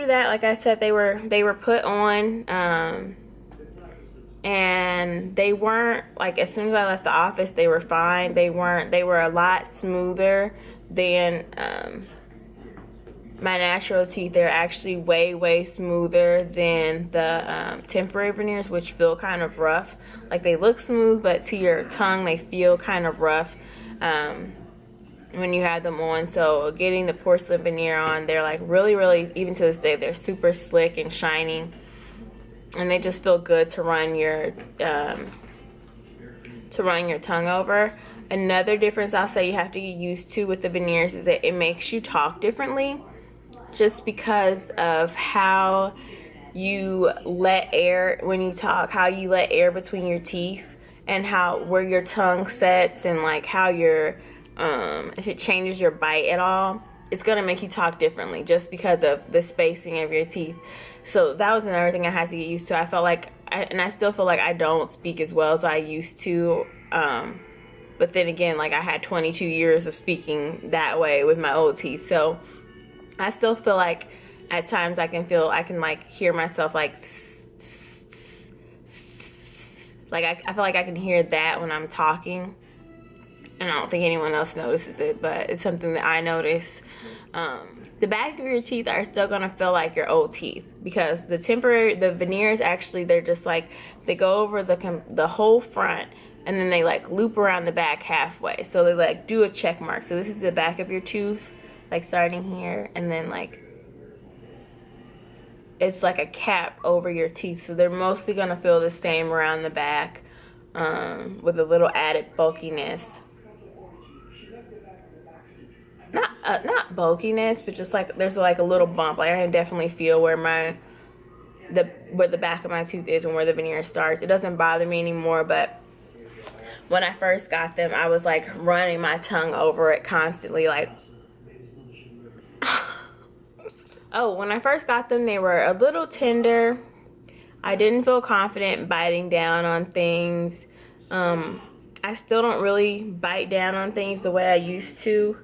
after that, like I said, they were put on, and they weren't, like, as soon as I left the office, they were fine. They were a lot smoother than my natural teeth. They're actually way smoother than the temporary veneers, which feel kind of rough. Like, they look smooth, but to your tongue they feel kind of rough when you have them on. So getting the porcelain veneer on, they're like really, even to this day, they're super slick and shiny, and they just feel good to run your tongue over. Another difference I'll say you have to get used to with the veneers is that it makes you talk differently, just because of how you let air, when you talk, how you let air between your teeth, and how, where your tongue sets, and like how your if it changes your bite at all, it's gonna make you talk differently just because of the spacing of your teeth. So that was another thing I had to get used to. I felt like, and I still feel like I don't speak as well as I used to, but then again, like, I had 22 years of speaking that way with my old teeth, so I still feel like at times I can like hear myself like I feel like I can hear that when I'm talking, and I don't think anyone else notices it, but it's something that I notice. The back of your teeth are still gonna feel like your old teeth, because the veneers, actually, they're just like, they go over the whole front, and then they like loop around the back halfway, so they like do a check mark. So this is the back of your tooth, like starting here, and then like it's like a cap over your teeth, so they're mostly gonna feel the same around the back, with a little added bulkiness. Not bulkiness, but just like there's like a little bump. Like, I can definitely feel where the back of my tooth is and where the veneer starts. It doesn't bother me anymore, but when I first got them, I was like running my tongue over it constantly, like oh, when I first got them, they were a little tender. I didn't feel confident biting down on things. I still don't really bite down on things the way I used to.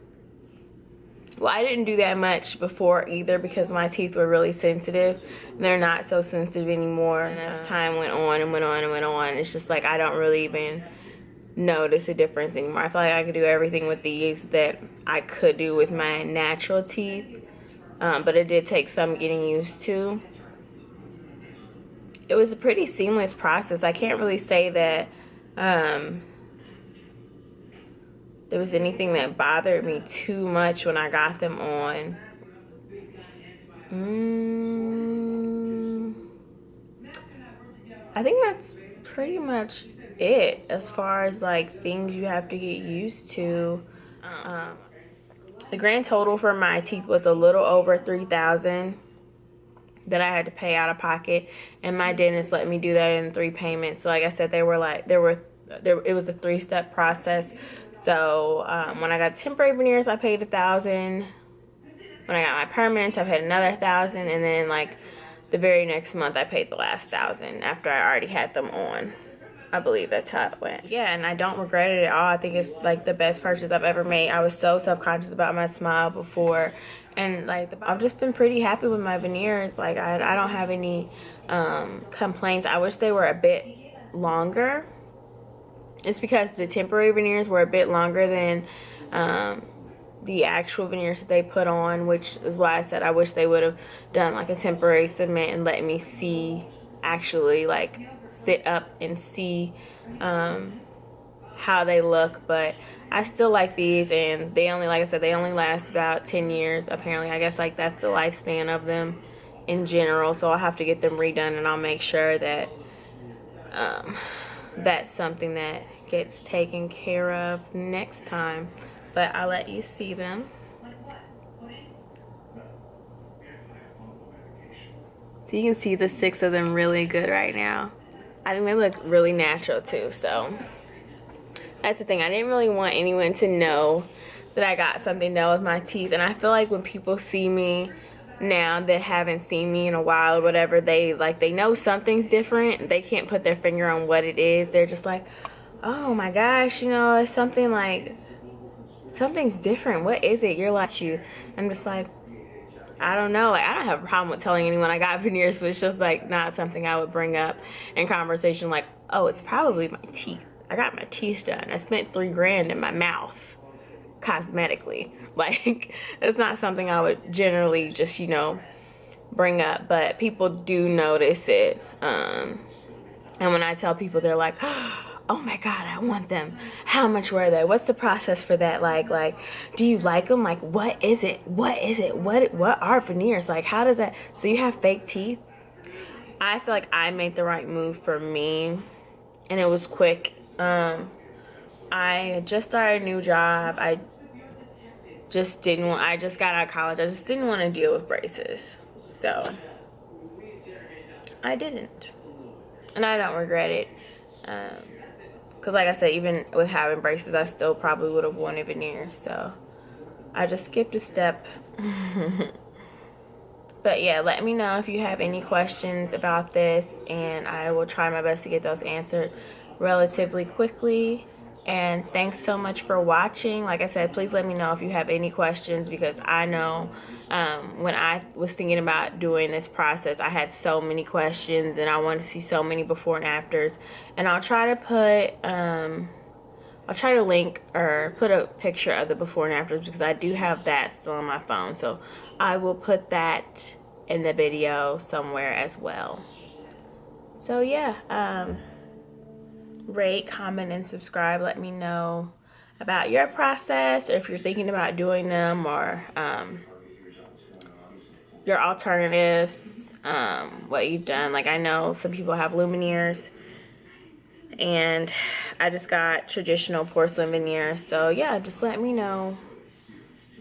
Well, I didn't do that much before either, because my teeth were really sensitive. They're not so sensitive anymore. And as time went on and went on and went on, it's just like I don't really even notice a difference anymore. I feel like I could do everything with these that I could do with my natural teeth. But it did take some getting used to. It was a pretty seamless process. I can't really say that there was anything that bothered me too much when I got them on. I think that's pretty much it as far as like things you have to get used to. The grand total for my teeth was a little over $3,000 that I had to pay out of pocket, and my dentist let me do that in 3 payments. So like I said, it was a 3-step process. So when I got temporary veneers, I paid $1,000. When I got my permanents, I paid another $1,000, and then like the very next month, I paid the last $1,000 after I already had them on. I believe that's how it went. Yeah, and I don't regret it at all. I think it's like the best purchase I've ever made. I was so self-conscious about my smile before, and like I've just been pretty happy with my veneers. Like I don't have any complaints. I wish they were a bit longer. It's because the temporary veneers were a bit longer than the actual veneers that they put on, which is why I said I wish they would have done like a temporary cement and let me see, actually like sit up and see how they look. But I still like these, and they only, like I said, they only last about 10 years apparently. I guess like that's the lifespan of them in general, so I'll have to get them redone, and I'll make sure that that's something that gets taken care of next time. But I'll let you see them. So you can see the 6 of them really good right now. I think they look really natural too, so that's the thing. I didn't really want anyone to know that I got something done with my teeth, and I feel like when people see me now that haven't seen me in a while or whatever, they know something's different. They can't put their finger on what it is. They're just like, oh my gosh, you know, it's something like, something's different. What is it? You're like, I'm just like, I don't know. Like, I don't have a problem with telling anyone I got veneers, but it's just like not something I would bring up in conversation. Like, oh, it's probably my teeth. I got my teeth done. I spent $3,000 in my mouth, cosmetically. Like, it's not something I would generally just, you know, bring up. But people do notice it. And when I tell people, they're like, oh my God, I want them. How much were they? What's the process for that? Like, do you like them? Like, what is it? What is it? What are veneers? Like, how does that? So you have fake teeth? I feel like I made the right move for me, and it was quick. I just started a new job. I just got out of college. I just didn't want to deal with braces. So I didn't. And I don't regret it. Because like I said, even with having braces, I still probably would have wanted veneers. So I just skipped a step. But yeah, let me know if you have any questions about this, and I will try my best to get those answered relatively quickly. And thanks so much for watching. Like I said, please let me know if you have any questions, because I know when I was thinking about doing this process, I had so many questions and I wanted to see so many before and afters. And I'll try to put I'll try to link or put a picture of the before and afters, because I do have that still on my phone. So I will put that in the video somewhere as well. So yeah, rate, comment, and subscribe. Let me know about your process, or if you're thinking about doing them, or your alternatives, what you've done. Like, I know some people have lumineers, and I just got traditional porcelain veneers. So yeah, just let me know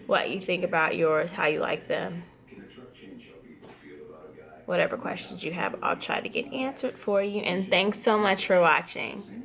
what you think about yours, how you like them. Whatever questions you have, I'll try to get answered for you. And thanks so much for watching.